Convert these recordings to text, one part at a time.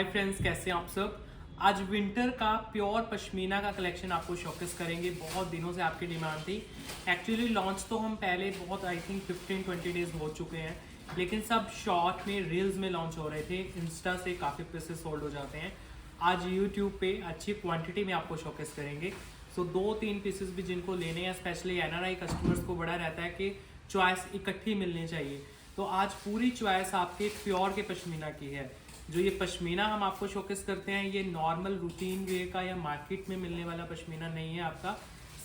Hi friends, कैसे हैं आप सब। आज विंटर का प्योर पश्मीना का कलेक्शन आपको शोकेस करेंगे। बहुत दिनों से आपकी डिमांड थी। एक्चुअली लॉन्च तो हम पहले बहुत आई थिंक 15-20 डेज हो चुके हैं, लेकिन सब शॉर्ट में रील्स में लॉन्च हो रहे थे। इंस्टा से काफ़ी पीसेस सोल्ड हो जाते हैं। आज यूट्यूब पे अच्छी क्वांटिटी में आपको शोकेस करेंगे। सो 2-3 पीसेस भी जिनको लेने हैं, स्पेशली एनआरआई कस्टमर्स को बड़ा रहता है कि चॉइस इकट्ठी मिलनी चाहिए। तो आज पूरी चॉइस आपके प्योर के पश्मीना की है। जो ये पश्मीना हम आपको शोकेस करते हैं, ये नॉर्मल रूटीन वे का या मार्केट में मिलने वाला पश्मीना नहीं है। आपका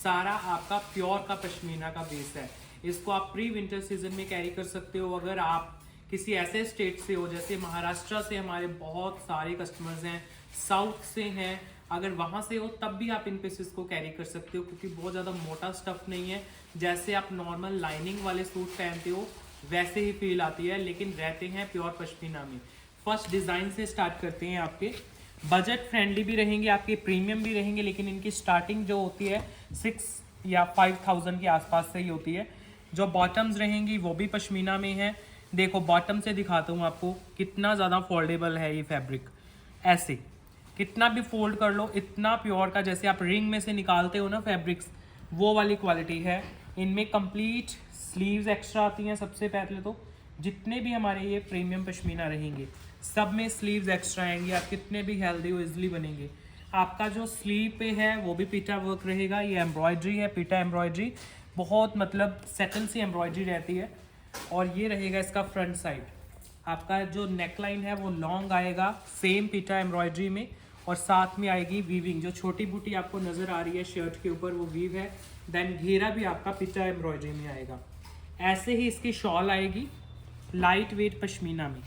सारा आपका प्योर का पश्मीना का बेस है। इसको आप प्री विंटर सीजन में कैरी कर सकते हो। अगर आप किसी ऐसे स्टेट से हो, जैसे महाराष्ट्र से हमारे बहुत सारे कस्टमर्स हैं, साउथ से हैं, अगर वहाँ से हो तब भी आप इन पीसेस को कैरी कर सकते हो, क्योंकि बहुत ज़्यादा मोटा स्टफ नहीं है। जैसे आप नॉर्मल लाइनिंग वाले सूट पहनते हो वैसे ही फील आती है, लेकिन रहते हैं प्योर पश्मीना में। फर्स्ट डिज़ाइन से स्टार्ट करते हैं। आपके बजट फ्रेंडली भी रहेंगे, आपके प्रीमियम भी रहेंगे, लेकिन इनकी स्टार्टिंग जो होती है 6 या 5,000 के आसपास से ही होती है। जो बॉटम्स रहेंगी वो भी पश्मीना में है। देखो बॉटम से दिखाता हूँ आपको कितना ज़्यादा फोल्डेबल है ये फैब्रिक। ऐसे कितना भी फोल्ड कर लो, इतना प्योर का, जैसे आप रिंग में से निकालते हो ना फैब्रिक्स, वो वाली क्वालिटी है। इनमें कंप्लीट स्लीव्स एक्स्ट्रा आती हैं। सबसे पहले तो जितने भी हमारे ये प्रीमियम पश्मीना रहेंगे सब में स्लीव्स एक्स्ट्रा आएंगी। आप कितने भी हेल्दी हो इजिली बनेंगे। आपका जो स्लीव पे है वो भी पीटा वर्क रहेगा। ये एम्ब्रॉयडरी है, पीटा एम्ब्रॉयडरी, बहुत मतलब सेटल सी एम्ब्रॉयडरी रहती है। और ये रहेगा इसका फ्रंट साइड। आपका जो नेकलाइन है वो लॉन्ग आएगा सेम पीटा एम्ब्रॉयडरी में, और साथ में आएगी वीविंग। जो छोटी बूटी आपको नज़र आ रही है शर्ट के ऊपर वो वीव है। देन घेरा भी आपका पीटा एम्ब्रॉयडरी में आएगा। ऐसे ही इसकी शॉल आएगी लाइट वेट पश्मीना में।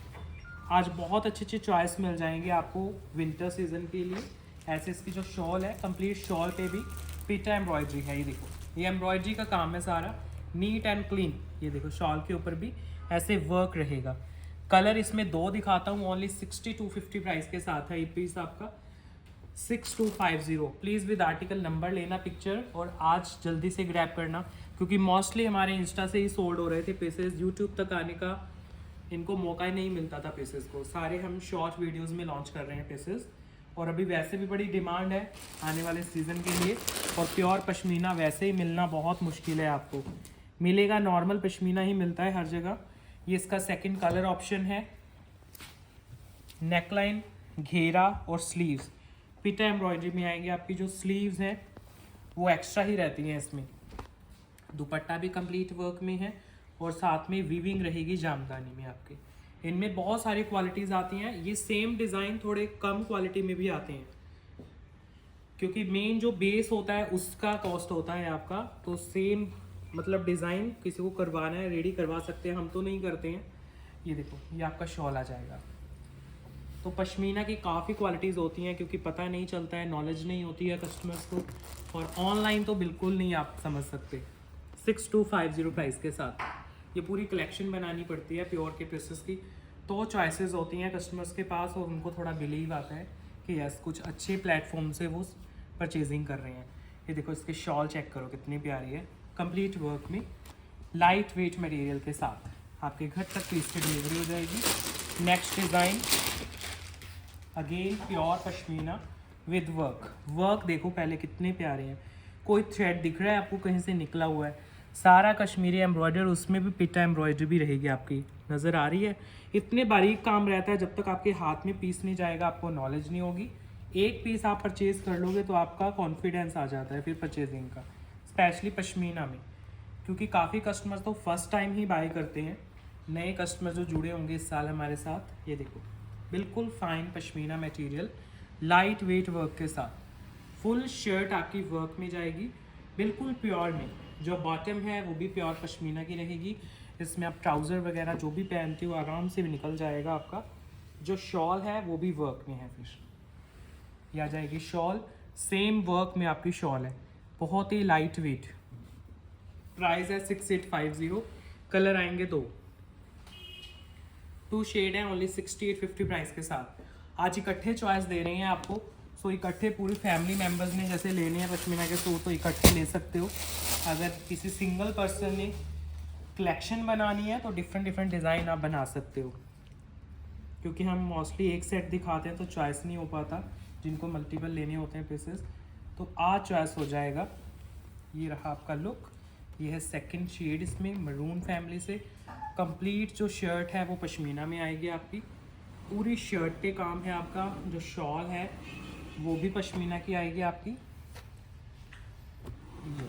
आज बहुत अच्छे अच्छे चॉइस मिल जाएंगे आपको विंटर सीजन के लिए। ऐसे इसकी जो शॉल है, कंप्लीट शॉल पे भी पीटा एम्ब्रॉयडरी है। ये देखो, ये एम्ब्रॉयडरी का काम है सारा, नीट एंड क्लीन। ये देखो शॉल के ऊपर भी ऐसे वर्क रहेगा। कलर इसमें 2 दिखाता हूँ, ओनली 6250 प्राइस के साथ है ये पीस आपका 6250। प्लीज़ विद आर्टिकल नंबर लेना पिक्चर, और आज जल्दी से ग्रैब करना, क्योंकि मोस्टली हमारे इंस्टा से ही सोल्ड हो रहे थे पीसेस। यूट्यूब तक आने का इनको मौका ही नहीं मिलता था पीसेस को। सारे हम शॉर्ट वीडियोस में लॉन्च कर रहे हैं पीसेस, और अभी वैसे भी बड़ी डिमांड है आने वाले सीज़न के लिए। और प्योर पश्मीना वैसे ही मिलना बहुत मुश्किल है, आपको मिलेगा नॉर्मल पश्मीना ही मिलता है हर जगह। ये इसका सेकंड कलर ऑप्शन है। नेकलाइन, घेरा और स्लीव्स पीटा एम्ब्रॉयडरी में आएंगे। आपकी जो स्लीव्स हैं वो एक्स्ट्रा ही रहती हैं इसमें। दुपट्टा भी कंप्लीट वर्क में है, और साथ में वीविंग रहेगी जामदानी में आपके। इनमें बहुत सारी क्वालिटीज़ आती हैं। ये सेम डिज़ाइन थोड़े कम क्वालिटी में भी आते हैं, क्योंकि मेन जो बेस होता है उसका कॉस्ट होता है आपका। तो सेम मतलब डिज़ाइन किसी को करवाना है रेडी करवा सकते हैं, हम तो नहीं करते हैं। ये देखो, ये आपका शॉल आ जाएगा। तो पश्मीना की काफ़ी क्वालिटीज़ होती हैं, क्योंकि पता नहीं चलता है, नॉलेज नहीं होती है कस्टमर्स को, और ऑनलाइन तो बिल्कुल नहीं आप समझ सकते। 6250 प्राइस के साथ ये पूरी कलेक्शन बनानी पड़ती है प्योर के पीसेस की। तो चॉइसेस होती हैं कस्टमर्स के पास, और उनको थोड़ा बिलीव आता है कि यस कुछ अच्छे प्लेटफॉर्म से वो परचेजिंग कर रहे हैं। ये देखो, इसकी शॉल चेक करो कितनी प्यारी है, कंप्लीट वर्क में लाइट वेट मटेरियल के साथ आपके घर तक पीस की डिलीवरी हो जाएगी। Next design again pure pashmina with work देखो पहले कितने प्यारे हैं। कोई थ्रेड दिख रहा है आपको कहीं से निकला हुआ है? सारा कश्मीरी एम्ब्रॉयडर, उसमें भी पिटा एम्ब्रॉयडरी भी रहेगी आपकी, नज़र आ रही है। इतने बारीक काम रहता है, जब तक आपके हाथ में पीस नहीं जाएगा आपको नॉलेज नहीं होगी। एक पीस आप परचेज़ कर लोगे तो आपका कॉन्फिडेंस आ जाता है फिर परचेजिंग का, स्पेशली पश्मीना में, क्योंकि काफ़ी कस्टमर्स तो फर्स्ट टाइम ही बाय करते हैं। नए कस्टमर जो जुड़े होंगे इस साल हमारे साथ, ये देखो बिल्कुल fine pashmina material light weight work के साथ। फुल शर्ट आपकी वर्क में जाएगी, बिल्कुल प्योर में। जो बॉटम है वो भी प्योर पश्मीना की रहेगी। इसमें आप ट्राउज़र वगैरह जो भी पहनते हो आराम से भी निकल जाएगा आपका। जो शॉल है वो भी वर्क में है, फिर ये आ जाएगी शॉल, सेम वर्क में आपकी शॉल है, बहुत ही लाइट वेट। प्राइस है 6850। कलर आएंगे 2 शेड हैं, ओनली 6850 प्राइस के साथ। आज इकट्ठे चॉइस दे रहे हैं आपको। सो इकट्ठे पूरी फैमिली मेम्बर्स ने जैसे लेने हैं पश्मीना के सूट तो इकट्ठे ले सकते हो। अगर किसी सिंगल पर्सन ने कलेक्शन बनानी है तो डिफरेंट डिज़ाइन आप बना सकते हो। क्योंकि हम मोस्टली एक सेट दिखाते हैं तो चॉइस नहीं हो पाता, जिनको मल्टीपल लेने होते हैं पीसेस, तो आज चॉइस हो जाएगा। ये रहा आपका लुक, ये है सेकंड शेड इसमें मरून फैमिली से। कंप्लीट जो शर्ट है वो पश्मीना में आएगी आपकी, पूरी शर्ट पे काम है आपका। जो शॉल है वो भी पश्मीना की आएगी आपकी, ये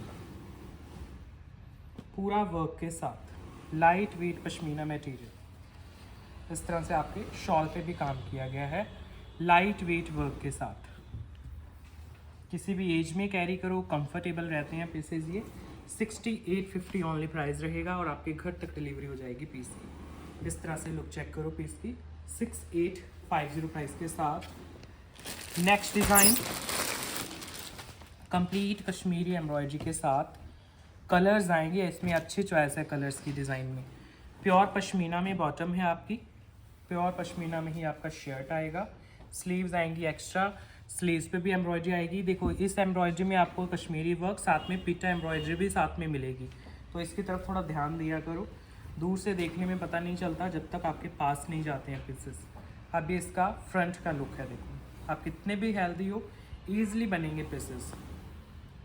पूरा वर्क के साथ, लाइट वेट पश्मीना मटेरियल। इस तरह से आपके शॉल पे भी काम किया गया है लाइट वेट वर्क के साथ। किसी भी एज में कैरी करो, कंफर्टेबल रहते हैं पीसेज ये। 6850 ऑनली प्राइस रहेगा और आपके घर तक डिलीवरी हो जाएगी पीस की। इस तरह से लुक चेक करो पीस की, 6850 प्राइस के साथ। Next design complete Kashmiri embroidery के साथ, कलर्स आएंगे इसमें, अच्छी चॉइस है कलर्स की डिज़ाइन में। प्योर पश्मीना में बॉटम है आपकी, प्योर पश्मीना में ही आपका शर्ट आएगा। स्लीव्स आएंगी एक्स्ट्रा, स्लीव्स पे भी एम्ब्रॉयडरी आएगी। देखो इस एम्ब्रॉयडरी में आपको कश्मीरी वर्क साथ में पिटा एम्ब्रॉयडरी भी साथ में मिलेगी, तो इसकी तरफ थोड़ा ध्यान दिया करो। दूर से देखने में पता नहीं चलता जब तक आपके पास नहीं जाते हैं पीसेस। अब ये इसका फ्रंट का लुक है, देखो आप कितने भी हेल्दी हो ईजिली बनेंगे पीसेस।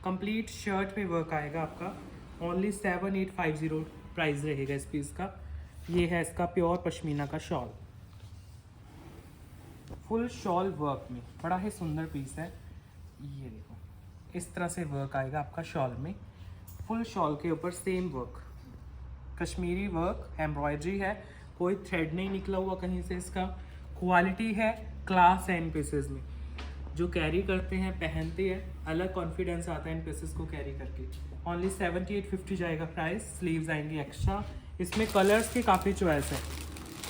कंप्लीट शर्ट पे वर्क आएगा आपका, ओनली 7850 प्राइस रहेगा इस पीस का। ये है इसका प्योर पश्मीना का शॉल, फुल शॉल वर्क में, बड़ा ही सुंदर पीस है। ये देखो इस तरह से वर्क आएगा आपका शॉल में, फुल शॉल के ऊपर same work, Kashmiri work embroidery है, कोई थ्रेड नहीं निकला हुआ कहीं से। इसका क्वालिटी है, क्लास है इन पीसेस में। जो कैरी करते हैं पहनते हैं, अलग कॉन्फिडेंस आता है इन पीसेस को कैरी करके। ओनली 7850 जाएगा प्राइस। स्लीव्स आएंगी एक्स्ट्रा, इसमें कलर्स की काफ़ी चॉइस है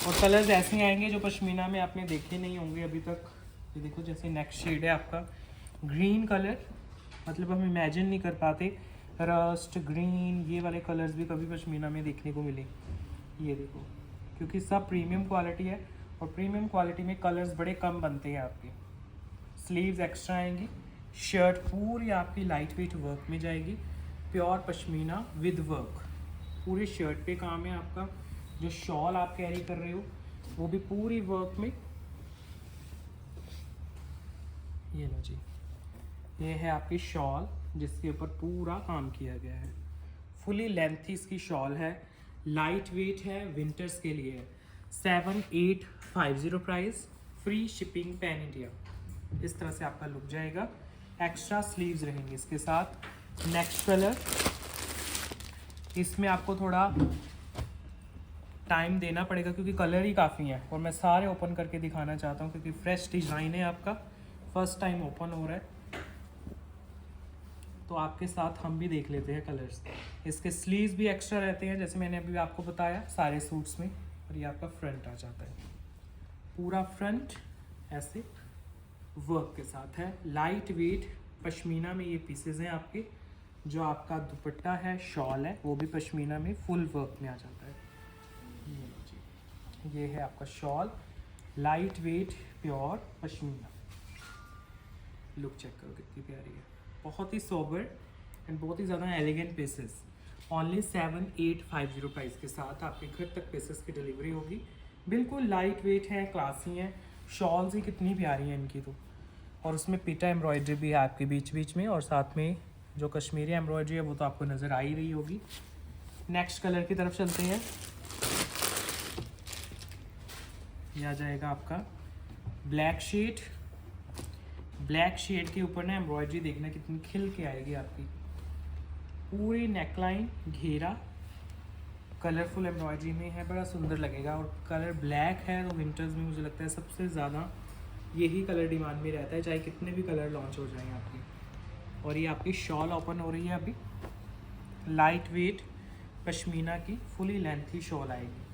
और कलर्स ऐसे आएंगे जो पश्मीना में आपने देखे नहीं होंगे अभी तक। ये देखो जैसे नेक्स्ट शेड है आपका ग्रीन कलर, मतलब हम इमेजिन नहीं कर पाते रस्ट ग्रीन, ये वाले कलर्स भी कभी पश्मीना में देखने को मिले। ये देखो, क्योंकि सब प्रीमियम क्वालिटी है और प्रीमियम क्वालिटी में कलर्स बड़े कम बनते हैं आपके। स्लीव्स एक्स्ट्रा आएंगी, शर्ट पूरी आपकी लाइट वेट वर्क में जाएगी, प्योर पश्मीना विद वर्क, पूरे शर्ट पे काम है आपका। जो शॉल आप कैरी कर रहे हो वो भी पूरी वर्क में। ये लो जी, ये है आपकी शॉल जिसके ऊपर पूरा काम किया गया है। फुली लेंथी इसकी शॉल है, लाइट वेट है, विंटर्स के लिए है। 7850 price, free shipping pan India. इस तरह से आपका लुक जाएगा। एक्स्ट्रा स्लीव्स रहेंगे इसके साथ। नेक्स्ट कलर, इसमें आपको थोड़ा टाइम देना पड़ेगा क्योंकि कलर ही काफ़ी हैं और मैं सारे ओपन करके दिखाना चाहता हूँ क्योंकि फ्रेश डिज़ाइन है आपका, फर्स्ट टाइम ओपन हो रहा है, तो आपके साथ हम भी देख लेते हैं कलर्स। इसके स्लीव्स भी एक्स्ट्रा रहते हैं जैसे मैंने अभी आपको बताया सारे सूट्स में। और ये आपका फ्रंट आ जाता है, पूरा फ्रंट ऐसे वर्क के साथ है। लाइट वेट पश्मीना में ये पीसेज हैं आपके। जो आपका दुपट्टा है, शॉल है, वो भी पश्मीना में फुल वर्क में आ जाता है। ये है आपका shawl, light weight pure pashmina. Look check करो कितनी प्यारी है, बहुत ही सोबर एंड बहुत ही ज़्यादा एलिगेंट पीसेस। ओनली 7850 प्राइस के साथ आपके घर तक पीसेस की डिलीवरी होगी। बिल्कुल लाइट वेट है, क्लासी हैं। शॉल्स ही कितनी प्यारी हैं इनकी तो, और उसमें पिटा एम्ब्रॉयडरी भी है आपके बीच बीच में, और साथ में जो कश्मीरी एम्ब्रॉयडरी है वो तो आपको नज़र आ ही रही होगी। नेक्स्ट कलर की तरफ चलते हैं। यह आ जाएगा आपका ब्लैक शेड। ब्लैक शेड के ऊपर ना एम्ब्रॉयडरी देखना कितनी खिल के आएगी आपकी। पूरी नेकलाइन घेरा कलरफुल एम्ब्रॉयडरी में है, बड़ा सुंदर लगेगा। और कलर ब्लैक है तो विंटर्स में मुझे लगता है सबसे ज़्यादा यही कलर डिमांड में रहता है, चाहे कितने भी कलर लॉन्च हो जाएं आपकी। और ये आपकी शॉल ओपन हो रही है अभी, लाइट वेट पश्मीना की फुली लेंथी शॉल आएगी।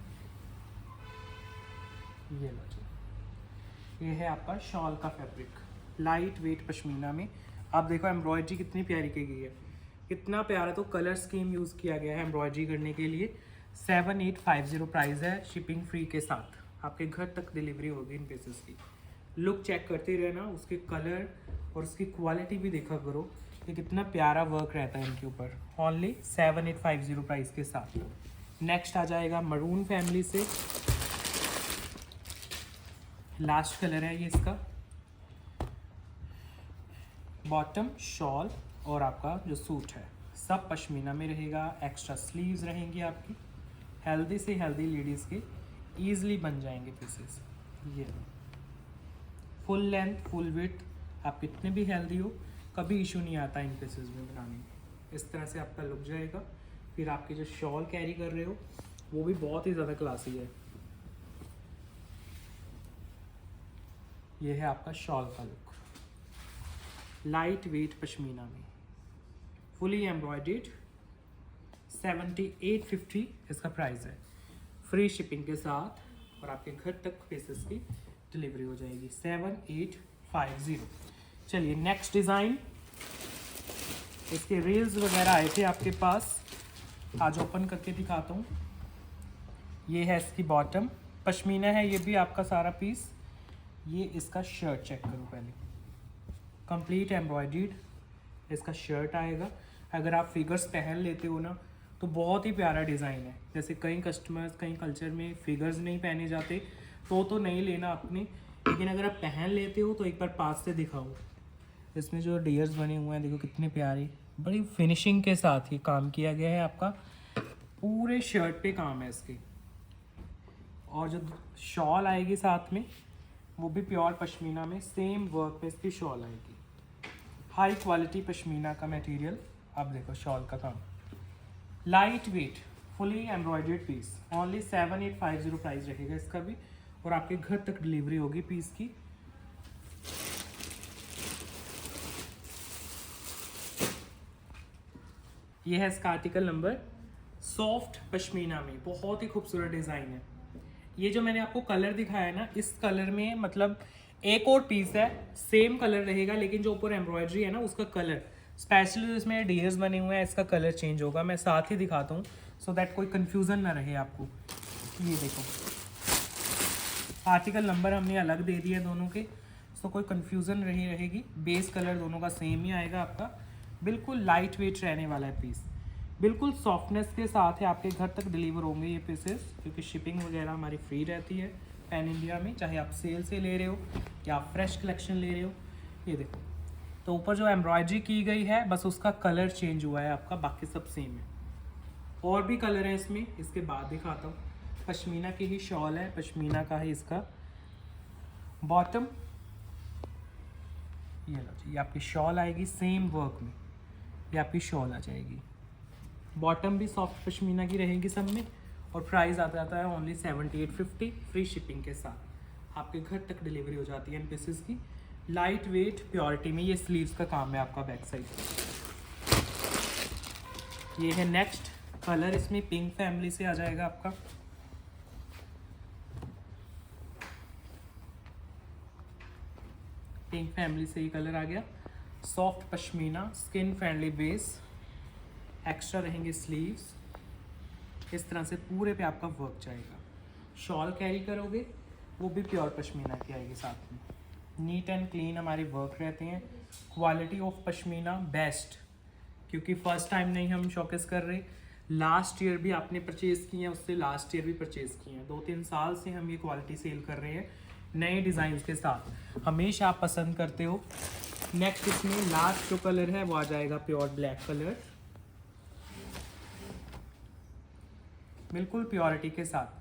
ये लो जी, ये है आपका शॉल का फैब्रिक, लाइट वेट पश्मीना में। आप देखो एम्ब्रॉयडरी कितनी प्यारी की गई है, कितना प्यारा तो कलर स्कीम यूज़ किया गया है एम्ब्रॉयडरी करने के लिए। 7850 प्राइस है, शिपिंग फ्री के साथ आपके घर तक डिलीवरी होगी इन पीसेस की। लुक चेक करते रहना, उसके कलर और उसकी क्वालिटी भी देखा करो कि कितना प्यारा वर्क रहता है इनके ऊपर। ओनली 7850 प्राइस के साथ। नेक्स्ट आ जाएगा मरून फैमिली से लास्ट कलर है ये इसका। बॉटम, शॉल और आपका जो सूट है सब पश्मीना में रहेगा। एक्स्ट्रा स्लीव्स रहेंगी आपकी। हेल्दी से हेल्दी लेडीज़ के ईजिली बन जाएंगे पीसेस। ये फुल लेंथ, फुल विड्थ, आप कितने भी हेल्दी हो कभी इशू नहीं आता इन पीसेस में बनाने में। इस तरह से आपका लुक जाएगा। फिर आपके जो शॉल कैरी कर रहे हो वो भी बहुत ही ज़्यादा क्लासी है। ये है आपका शॉल का लुक, लाइट वेट पश्मीना में, फुली एम्ब्रॉयडर्ड। 7850 इसका प्राइस है, फ्री शिपिंग के साथ, और आपके घर तक पीसेस की डिलीवरी हो जाएगी। 7850। चलिए नेक्स्ट डिज़ाइन। इसके रील्स वगैरह आए थे आपके पास, आज ओपन करके दिखाता हूँ। ये है इसकी बॉटम, पश्मीना है ये भी आपका सारा पीस। ये इसका शर्ट चेक करो पहले, कंप्लीट एम्ब्रॉयडर्ड इसका शर्ट आएगा। अगर आप फिगर्स पहन लेते हो ना तो बहुत ही प्यारा डिज़ाइन है। जैसे कई कस्टमर्स, कई कल्चर में फिगर्स नहीं पहने जाते तो नहीं लेना आपने, लेकिन अगर आप पहन लेते हो तो एक बार पास से दिखाओ। इसमें जो डियर्स बने हुए हैं देखो कितने प्यारे, बड़ी फिनिशिंग के साथ ही काम किया गया है। आपका पूरे शर्ट पे काम है इसके। और जो शॉल आएगी साथ में वो भी प्योर पश्मीना में, सेम वर्क पे इसकी शॉल आएगी। हाई क्वालिटी पश्मीना का मटेरियल। अब देखो शॉल का काम, light weight, fully embroidered piece. Only 7850 price रहेगा इसका भी, और आपके घर तक डिलीवरी होगी पीस की। ये है इसका आर्टिकल नंबर। सॉफ्ट पश्मीना में बहुत ही खूबसूरत डिज़ाइन है। ये जो मैंने आपको कलर दिखाया है ना, इस कलर में मतलब एक और पीस है, सेम कलर रहेगा, लेकिन जो ऊपर एम्ब्रॉयडरी है ना उसका कलर स्पेशली इसमें डियर्स बने हुए हैं, इसका कलर चेंज होगा। मैं साथ ही दिखाता हूँ सो दैट कोई कंफ्यूजन ना रहे आपको। ये देखो आर्टिकल नंबर हमने अलग दे दिया दोनों के, सो कोई कंफ्यूजन नहीं रहेगी। बेस कलर दोनों का सेम ही आएगा आपका। बिल्कुल लाइट वेट रहने वाला है पीस, बिल्कुल सॉफ्टनेस के साथ है। आपके घर तक डिलीवर होंगे ये पीसेस, क्योंकि शिपिंग वगैरह हमारी फ्री रहती है पैन इंडिया में, चाहे आप सेल से ले रहे हो या आप फ्रेश कलेक्शन ले रहे हो। ये देखो, तो ऊपर जो एम्ब्रॉयडरी की गई है बस उसका कलर चेंज हुआ है आपका, बाकी सब सेम है। और भी कलर है इसमें, इसके बाद दिखाता हूँ। पश्मीना की ही शॉल है, पश्मीना का है इसका बॉटम। ये लो जी, ये आपकी शॉल आएगी सेम वर्क में, ये आपकी शॉल आ जाएगी। बॉटम भी सॉफ्ट पश्मीना की रहेगी सब में, और प्राइस आता जाता है ओनली 7850 फ्री शिपिंग के साथ। आपके घर तक डिलीवरी हो जाती है इन पीसेस की। लाइट वेट प्योरिटी में। ये स्लीव्स का काम है आपका बैक साइड। ये है नेक्स्ट कलर, इसमें पिंक फैमिली से आ जाएगा आपका। पिंक फैमिली से ये कलर आ गया। Soft pashmina, skin friendly base, extra रहेंगे स्लीव्स। इस तरह से पूरे पे आपका वर्क जाएगा। शॉल कैरी करोगे वो भी प्योर पश्मीना की आएगी साथ में। नीट एंड क्लीन हमारे वर्क रहते हैं। क्वालिटी ऑफ पश्मीना बेस्ट, क्योंकि फर्स्ट टाइम नहीं हम शॉकेस कर रहे, लास्ट ईयर भी आपने परचेज़ किए हैं, उससे लास्ट ईयर भी परचेज़ किए हैं। 2-3 साल से हम ये क्वालिटी सेल कर रहे हैं नए डिज़ाइंस के साथ, हमेशा आप पसंद करते हो। नेक्स्ट इसमें लास्ट जो कलर है वो आ जाएगा प्योर ब्लैक कलर, बिल्कुल प्योरिटी के साथ।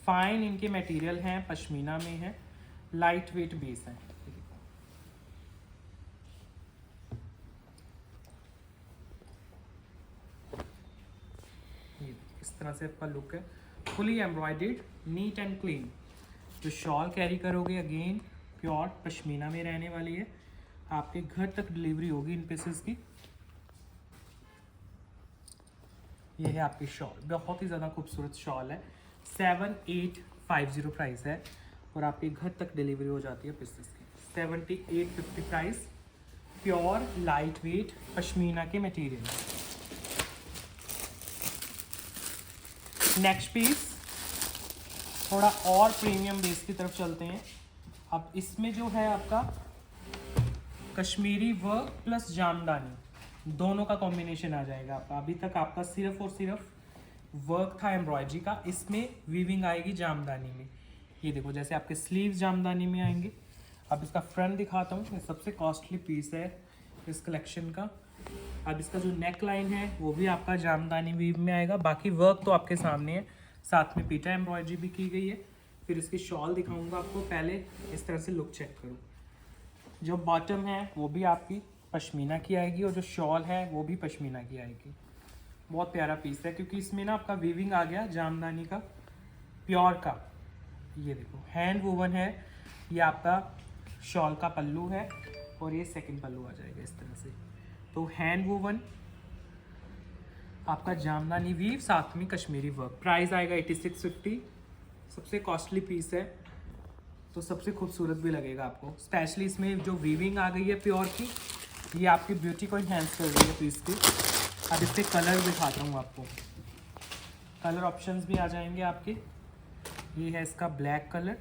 फाइन इनके मटेरियल हैं, पश्मीना में है, लाइट वेट बेस है। ये इस तरह से आपका लुक है, fully embroidered, neat and clean. जो शॉल कैरी करोगे अगेन प्योर पश्मीना में रहने वाली है। आपके घर तक डिलीवरी होगी इन पीसेस की। ये है आपकी शॉल, बहुत ही ज़्यादा खूबसूरत शॉल है। 7850 प्राइस है, और आपके घर तक डिलीवरी हो जाती है पीसेस की। 7850 price, pure light weight pashmina के मटेरियल। नेक्स्ट पीस थोड़ा और प्रीमियम बेस की तरफ चलते हैं। अब इसमें जो है आपका कश्मीरी वर्क प्लस जामदानी दोनों का कॉम्बिनेशन आ जाएगा आपका। अभी तक आपका सिर्फ और सिर्फ वर्क था एम्ब्रॉयडरी का, इसमें वीविंग आएगी जामदानी में। ये देखो जैसे आपके स्लीव्स जामदानी में आएंगे। अब इसका फ्रंट दिखाता हूँ, ये सबसे कॉस्टली पीस है इस कलेक्शन का। अब इसका जो नेक लाइन है वो भी आपका जामदानी वीव में आएगा, बाकी वर्क तो आपके सामने है, साथ में पीटा एम्ब्रॉयडरी भी की गई है। फिर इसकी शॉल दिखाऊंगा आपको, पहले इस तरह से लुक चेक करो। जो बॉटम है वो भी आपकी पश्मीना की आएगी और जो शॉल है वो भी पश्मीना की आएगी। बहुत प्यारा पीस है क्योंकि इसमें ना आपका वीविंग आ गया जामदानी का प्योर का। ये देखो हैंड वोवन है, ये आपका शॉल का पल्लू है और ये सेकंड पल्लू आ जाएगा इस तरह से। तो हैंड वोवन आपका जामदानी वीव, साथ में कश्मीरी वर्क। प्राइस आएगा 8650। सबसे कॉस्टली पीस है तो सबसे खूबसूरत भी लगेगा आपको। स्पेशली इसमें जो वीविंग आ गई है प्योर की, ये आपकी ब्यूटी को इन्हेंस कर रही है पीस की। अब इसके कलर दिखाता हूँ आपको, कलर ऑप्शंस भी आ जाएंगे आपके। ये है इसका ब्लैक कलर,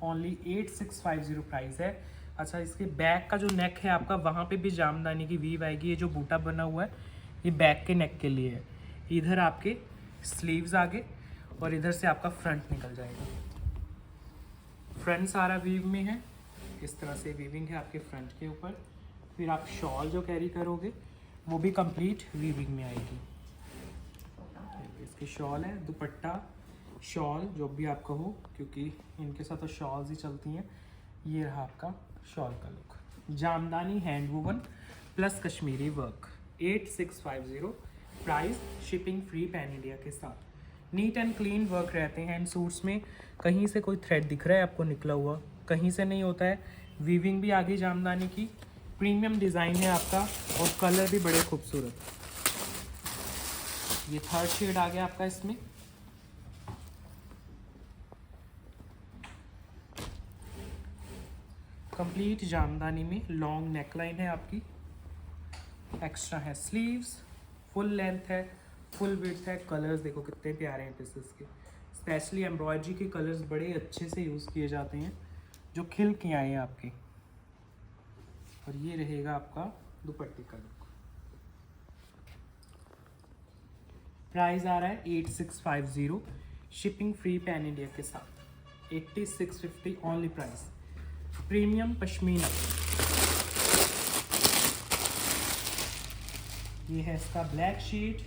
ओनली 8650 प्राइस है। अच्छा, इसके बैक का जो नेक है आपका, वहाँ पे भी जामदानी की वीव आएगी। ये जो बूटा बना हुआ है ये बैक के नेक के लिए है। इधर आपके स्लीव्स आगे और इधर से आपका फ्रंट निकल जाएगा। फ्रंट सारा वीव में है, इस तरह से वीविंग है आपके फ्रंट के ऊपर। फिर आप शॉल जो कैरी करोगे वो भी कंप्लीट वीविंग में आएगी। इसकी शॉल है, दुपट्टा शॉल जो भी आप कहो, क्योंकि इनके साथ तो शॉल्स ही चलती हैं। ये रहा आपका शॉल का look. Jamdani hand woven plus Kashmiri work, 8650 price, shipping free pan India के साथ। नीट एंड क्लीन वर्क रहते हैं इन सूट्स में। कहीं से कोई थ्रेड दिख रहा है आपको निकला हुआ, कहीं से नहीं होता है। वीविंग भी आ गई जामदानी की, प्रीमियम डिज़ाइन है आपका और कलर भी बड़े खूबसूरत। ये थर्ड शेड आ गया आपका इसमें। कंप्लीट जामदानी में लॉन्ग नेकलाइन है आपकी, एक्स्ट्रा है स्लीव्स, फुल लेंथ है, फुल विड्थ है। कलर्स देखो कितने प्यारे हैं पीसेस के। स्पेशली एम्ब्रॉयडरी के कलर्स बड़े अच्छे से यूज़ किए जाते हैं जो खिल के आए हैं आपके। और ये रहेगा आपका दुपट्टे का लुक। प्राइस आ रहा है 8650, शिपिंग फ्री पैन इंडिया के साथ। 8650 ओनली प्राइस। प्रीमियम पश्मीना, ये है इसका ब्लैक शीट।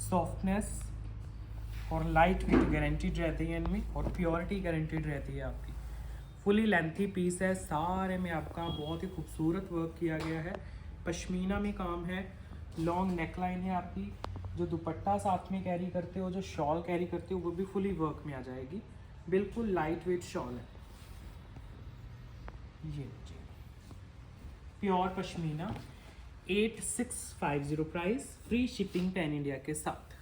सॉफ्टनेस और लाइट वेट गारंटीड रहती है इनमें और प्योरिटी गारंटीड रहती है आपकी। फुली लेंथी पीस है, सारे में आपका बहुत ही खूबसूरत वर्क किया गया है। पश्मीना में काम है, लॉन्ग नेकलाइन है आपकी। जो दुपट्टा साथ में कैरी करते हो, जो शॉल कैरी करते हो, वो भी फुली वर्क में आ जाएगी। बिल्कुल लाइट वेट शॉल है ये। Pure pashmina, 8650 price, free shipping pan India के साथ।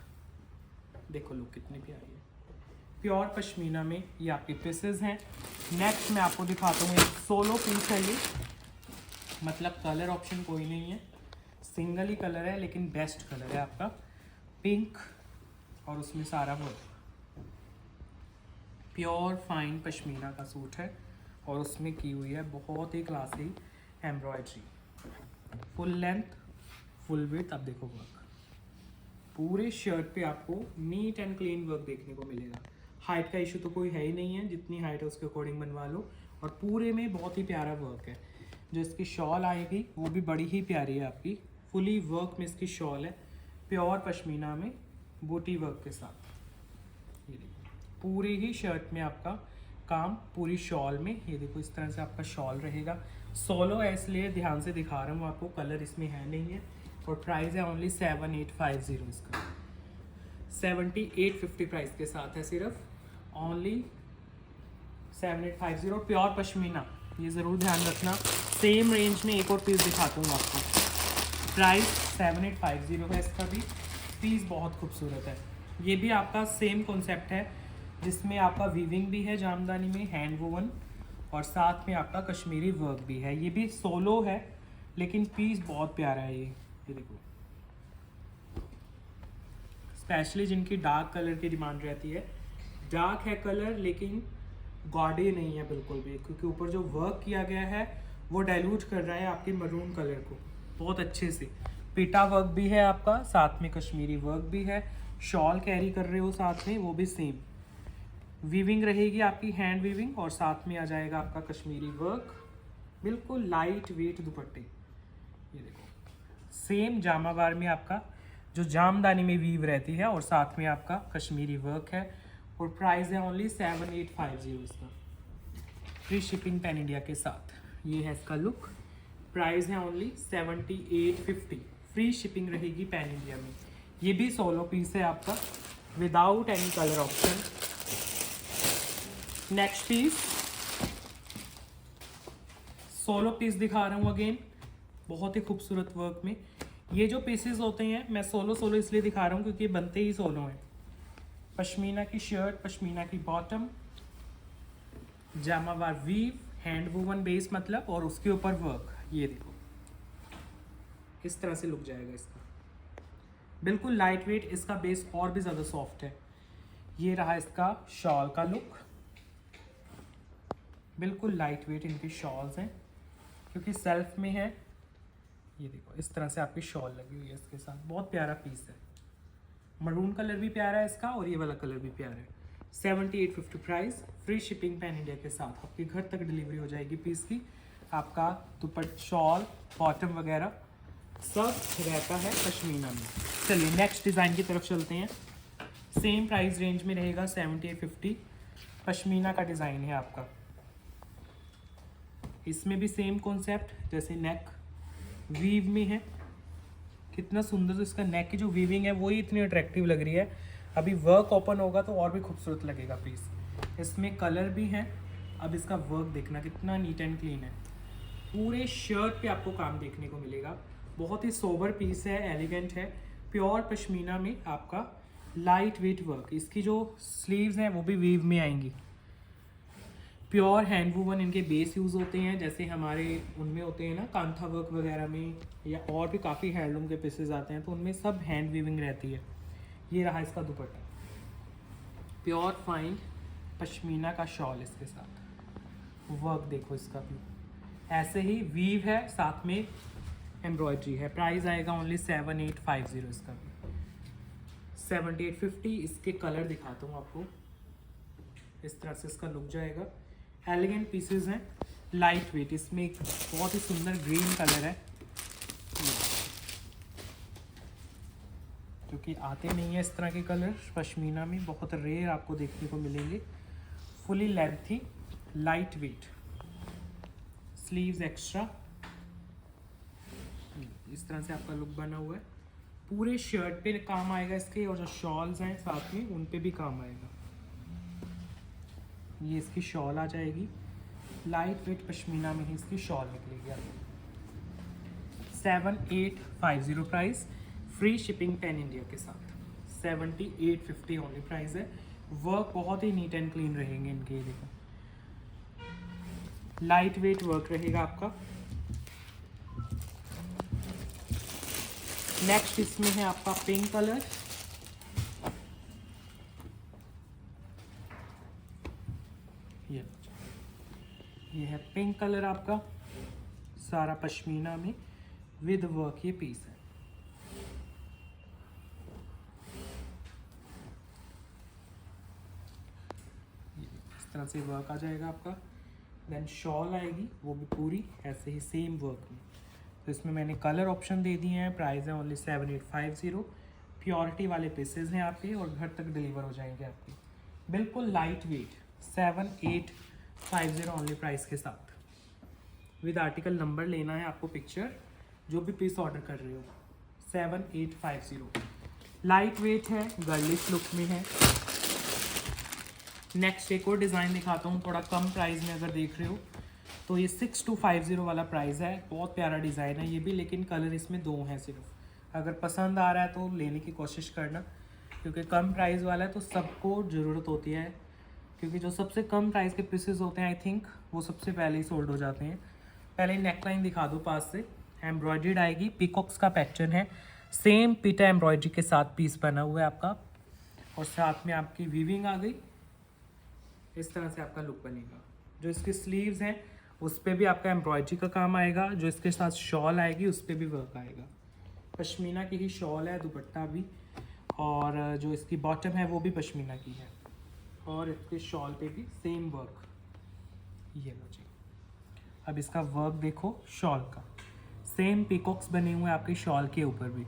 देखो लुक कितनी प्यारी है। प्योर पश्मीना में ये आपके पीसेस हैं। नेक्स्ट मैं आपको दिखाता हूँ, एक सोलो पीस है ये, मतलब कलर ऑप्शन कोई नहीं है, सिंगल ही कलर है, लेकिन बेस्ट कलर है आपका पिंक और उसमें सारा वर्क। प्योर फाइन पश्मीना का सूट है और उसमें की हुई है बहुत ही classy embroidery. Full length, full width. अब देखो वर्क, पूरे शर्ट पे आपको नीट एंड क्लीन वर्क देखने को मिलेगा। हाइट का इशू तो कोई है ही नहीं है, जितनी हाइट है उसके अकॉर्डिंग बनवा लो। और पूरे में बहुत ही प्यारा वर्क है। जो इसकी शॉल आएगी वो भी बड़ी ही प्यारी है आपकी, फुली वर्क में इसकी शॉल है, प्योर पश्मीना में बूटी वर्क के साथ। ये देखो पूरी ही शर्ट में आपका काम, पूरी शॉल में। ये देखो इस तरह से आपका शॉल रहेगा। सोलो है इसलिए ध्यान से दिखा रहा हूँ आपको, कलर इसमें है नहीं है। और प्राइस है ओनली 7850 इसका, 7850 प्राइस के साथ है सिर्फ, ओनली 7850। प्योर पश्मीना, ये ज़रूर ध्यान रखना। सेम रेंज में एक और पीस दिखाता हूँ आपको, प्राइस 7850 है इसका भी। पीस बहुत खूबसूरत है। ये भी आपका सेम कॉन्सेप्ट है, जिसमें आपका वीविंग भी है जामदानी में, हैंड वोवन, और साथ में आपका कश्मीरी वर्क भी है। ये भी सोलो है लेकिन पीस बहुत प्यारा है ये देखो। स्पेशली जिनकी डार्क कलर की डिमांड रहती है, डार्क है कलर लेकिन गॉडी नहीं है बिल्कुल भी, क्योंकि ऊपर जो वर्क किया गया है वो डाइल्यूट कर रहा है आपके मरून कलर को बहुत अच्छे से। पीटा वर्क भी है आपका, साथ में कश्मीरी वर्क भी है। शॉल कैरी कर रहे हो साथ में, वो भी सेम। वीविंग रहेगी आपकी, हैंड वीविंग, और साथ में आ जाएगा आपका कश्मीरी वर्क, बिल्कुल लाइट वेट दुपट्टे। ये देखो सेम जामावार में आपका जो जामदानी में वीव रहती है, और साथ में आपका कश्मीरी वर्क है, और प्राइस है ओनली 7850 इसका, फ्री शिपिंग पैन इंडिया के साथ। ये है इसका लुक, प्राइस है ओनली 7850, फ्री शिपिंग रहेगी पैन इंडिया में। ये भी सोलो पीस है आपका, without any colour option. Next piece solo piece दिखा रहा हूँ अगेन, बहुत ही खूबसूरत वर्क में। ये जो पीसेस होते हैं मैं सोलो सोलो इसलिए दिखा रहा हूँ क्योंकि बनते ही सोलो हैं। पश्मीना की शर्ट, पश्मीना की bottom, jamawar weave, hand woven base मतलब, और उसके ऊपर वर्क। ये देखो इस तरह से लुक जाएगा इसका, बिल्कुल लाइट वेट, इसका बेस और भी ज़्यादा सॉफ्ट है। ये रहा इसका शॉल का लुक, बिल्कुल लाइट वेट इनके शॉल्स हैं क्योंकि सेल्फ में है। ये देखो इस तरह से आपकी शॉल लगी हुई है इसके साथ, बहुत प्यारा पीस है। मरून कलर भी प्यारा है इसका, और ये वाला कलर भी प्यारा है। 7850 price, free shipping pan India के साथ आपके घर तक डिलीवरी हो जाएगी पीस की। आपका दुपट्टा, शॉल, बॉटम वगैरह सब रहता है पश्मीना में। चलिए नेक्स्ट डिज़ाइन की तरफ चलते हैं। सेम प्राइस रेंज में रहेगा 7850, पश्मीना का डिज़ाइन है आपका। इसमें भी सेम कॉन्सेप्ट, जैसे नेक वीव में है, कितना सुंदर। तो इसका नेक की जो वीविंग है वो ही इतनी अट्रैक्टिव लग रही है। अभी वर्क ओपन होगा तो और भी खूबसूरत लगेगा पीस। इसमें कलर भी है। अब इसका वर्क देखना कितना नीट एंड क्लीन है, पूरे शर्ट पे आपको काम देखने को मिलेगा। बहुत ही सोबर पीस है, एलिगेंट है, प्योर पश्मीना में आपका लाइट वेट वर्क। इसकी जो स्लीव्स हैं वो भी वीव में आएंगी। प्योर हैंड वूवन इनके बेस यूज़ होते हैं, जैसे हमारे उनमें होते हैं ना कांथा वर्क वगैरह में, या और भी काफ़ी हैंडलूम के पीसेस आते हैं तो उनमें सब हैंड वीविंग रहती है। ये रहा इसका दुपट्टा, प्योर फाइन पश्मीना का शॉल इसके साथ। वर्क देखो इसका भी ऐसे ही वीव है, साथ में एम्ब्रॉयडरी है। प्राइस आएगा ओनली 7850 इसका भी, 7850। इसके कलर दिखाता हूँ आपको, इस तरह से इसका लुक जाएगा। एलिगेंट पीसेस हैं, लाइट वेट। इसमें एक बहुत ही सुंदर ग्रीन कलर है, क्योंकि आते नहीं है इस तरह के कलर पश्मीना में, बहुत रेयर आपको देखने को मिलेंगे। Fully lengthy, light weight, sleeves extra, इस तरह से आपका लुक बना हुआ है। पूरे शर्ट पे काम आएगा इसके, और जो शॉल्स हैं साथ में उन पे भी काम आएगा। ये इसकी शॉल आ जाएगी, लाइट वेट पश्मीना में ही इसकी शॉल निकलेगी आपको। 7850 price, free shipping pan India के साथ। 7850 ओनली प्राइस है। वर्क बहुत ही नीट एंड क्लीन रहेंगे इनके, देखो लाइट वेट वर्क रहेगा आपका। नेक्स्ट इसमें है आपका पिंक कलर, ये है पिंक कलर आपका, सारा पश्मीना में विद वर्क ये पीस है। इस तरह से वर्क आ जाएगा आपका। देन शॉल आएगी, वो भी पूरी ऐसे ही सेम वर्क में। तो इसमें मैंने कलर ऑप्शन दे दिए हैं। प्राइस है ओनली 7850। प्योरिटी वाले पीसेज हैं आपके, और घर तक डिलीवर हो जाएंगे आपके, बिल्कुल लाइट वेट। 7850 ओनली प्राइस के साथ। विद आर्टिकल नंबर लेना है आपको, पिक्चर जो भी पीस ऑर्डर कर रहे हो। 7850 लाइट वेट है, गर्लिश लुक में है। नेक्स्ट एक और डिज़ाइन दिखाता हूँ, थोड़ा कम प्राइस में अगर देख रहे हो तो ये 6250 वाला प्राइस है। बहुत प्यारा डिज़ाइन है ये भी, लेकिन कलर इसमें 2 हैं सिर्फ। अगर पसंद आ रहा है तो लेने की कोशिश करना, क्योंकि कम प्राइस वाला है तो सबको ज़रूरत होती है, क्योंकि जो सबसे कम प्राइस के पीसेस होते हैं आई थिंक वो सबसे पहले ही सोल्ड हो जाते हैं। पहले नेकलाइन दिखा दो पास से। एम्ब्रॉयड्रीड आएगी, पीकॉक्स का पैटर्न है, सेम पीटा एम्ब्रॉयड्री के साथ पीस बना हुआ है आपका, और साथ में आपकी वीविंग आ गई। इस तरह से आपका लुक बनेगा। जो इसके स्लीव्स हैं उस पर भी आपका एम्ब्रॉयड्री का काम आएगा। जो इसके साथ शॉल आएगी उस पर भी वर्क आएगा। पश्मीना की ही शॉल है, दुपट्टा भी, और जो इसकी बॉटम है वो भी पश्मीना की है। और इसके शॉल पे भी सेम वर्क। ये लो जी, अब इसका वर्क देखो शॉल का, सेम पीकॉक्स बने हुए हैं आपके शॉल के ऊपर भी।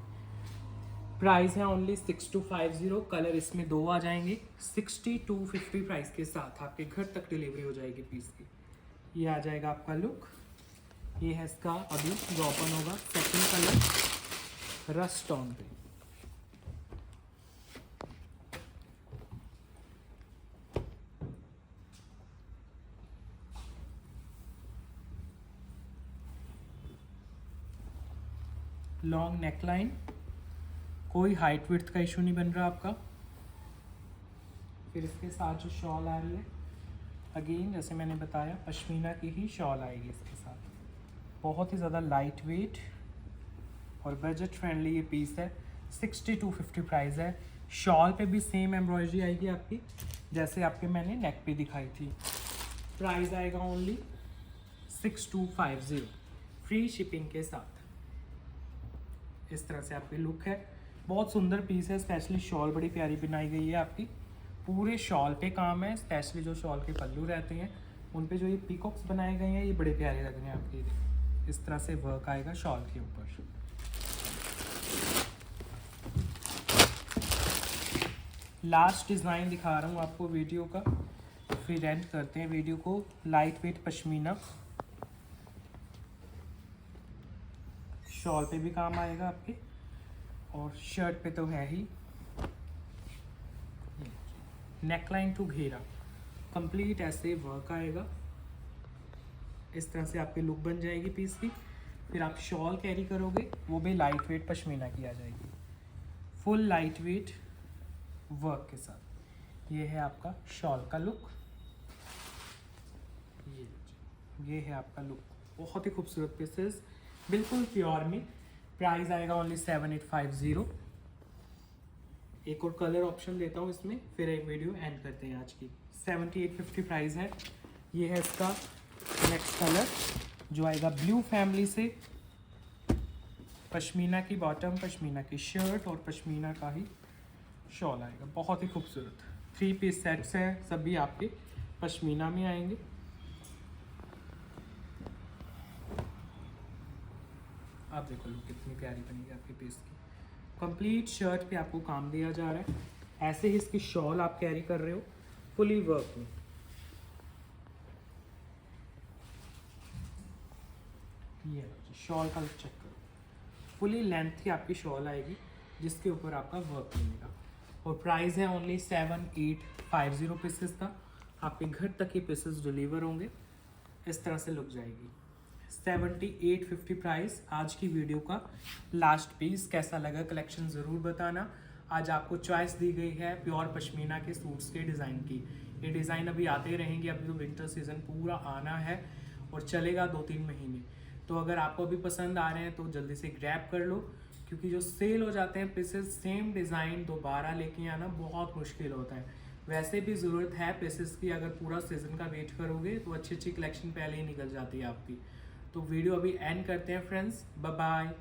प्राइस है ओनली 6250। कलर इसमें 2 आ जाएंगे। 6250 प्राइस के साथ आपके घर तक डिलीवरी हो जाएगी पीस की। ये आ जाएगा आपका लुक। ये है इसका, अभी जो ओपन होगा सेकंड कलर रस्ट ऑन पे। लॉन्ग नेकलाइन, कोई हाइट विड्थ का इशू नहीं बन रहा आपका। फिर इसके साथ जो शॉल आ रही है, अगेन जैसे मैंने बताया पश्मीना की ही शॉल आएगी इसके साथ। बहुत ही ज़्यादा लाइट वेट और बजट फ्रेंडली ये पीस है। 6250 प्राइस है। शॉल पे भी सेम एम्ब्रॉयडरी आएगी आपकी, जैसे आपके मैंने नेक पे दिखाई थी। प्राइस आएगा ओनली 6250 फ्री शिपिंग के साथ। इस तरह से आपकी लुक है। बहुत सुंदर पीस है, स्पेशली शॉल बड़ी प्यारी बनाई गई है आपकी। पूरे शॉल पे काम है, स्पेशली जो शॉल के पल्लू रहते हैं उन पे जो ये पीकॉक्स बनाए गए हैं ये बड़े प्यारे लग रहे हैं आपके। इस तरह से वर्क आएगा शॉल के ऊपर। लास्ट डिज़ाइन दिखा रहा हूँ आपको वीडियो का, फिर एंड करते हैं वीडियो को। लाइट वेट पश्मीना, शॉल पे भी काम आएगा आपके और शर्ट पे तो है ही। नेकलाइन टू घेरा कंप्लीट ऐसे वर्क आएगा। इस तरह से आपकी लुक बन जाएगी पीस की। फिर आप शॉल कैरी करोगे वो भी लाइट वेट पश्मीना की आ जाएगी, फुल लाइट वेट वर्क के साथ। ये है आपका शॉल का लुक। ये है आपका लुक। बहुत ही खूबसूरत पीसेस, बिल्कुल प्योर में। प्राइस आएगा ओनली 7850। एक और कलर ऑप्शन देता हूँ इसमें, फिर एक वीडियो एंड करते हैं आज की। 7850 प्राइस है। ये है इसका नेक्स्ट कलर जो आएगा ब्लू फैमिली से। पश्मीना की बॉटम, पश्मीना की शर्ट और पश्मीना का ही शॉल आएगा। बहुत ही खूबसूरत 3 पीस सेट्स हैं, सभी आपके पश्मीना में आएंगे। आप देखो लुक कितनी प्यारी बनेगी आपकी पीस की। कंप्लीट शर्ट पे आपको काम दिया जा रहा है। ऐसे ही इसकी शॉल आप कैरी कर रहे हो फुली वर्क में। ये शॉल का चेक करो, फुली लेंथ की आपकी शॉल आएगी जिसके ऊपर आपका वर्क मिलेगा। और प्राइस है ओनली 7850 पीसेस का। आपके घर तक ये पीसेस डिलीवर होंगे। इस तरह से लुक जाएगी। 7850 प्राइस। आज की वीडियो का लास्ट पीस। कैसा लगा कलेक्शन ज़रूर बताना। आज आपको चॉइस दी गई है प्योर पश्मीना के सूट्स के डिज़ाइन की। ये डिज़ाइन अभी आते रहेंगे, अभी तो विंटर सीज़न पूरा आना है और चलेगा 2-3 महीने। तो अगर आपको भी पसंद आ रहे हैं तो जल्दी से ग्रैब कर लो, क्योंकि जो सेल हो जाते हैं पीसेस सेम डिज़ाइन दोबारा लेके आना बहुत मुश्किल होता है। वैसे भी ज़रूरत है पीसेस की, अगर पूरा सीज़न का वेट करोगे तो अच्छी अच्छी कलेक्शन पहले ही निकल जाती है आपकी। तो वीडियो अभी एंड करते हैं फ्रेंड्स। Bye bye.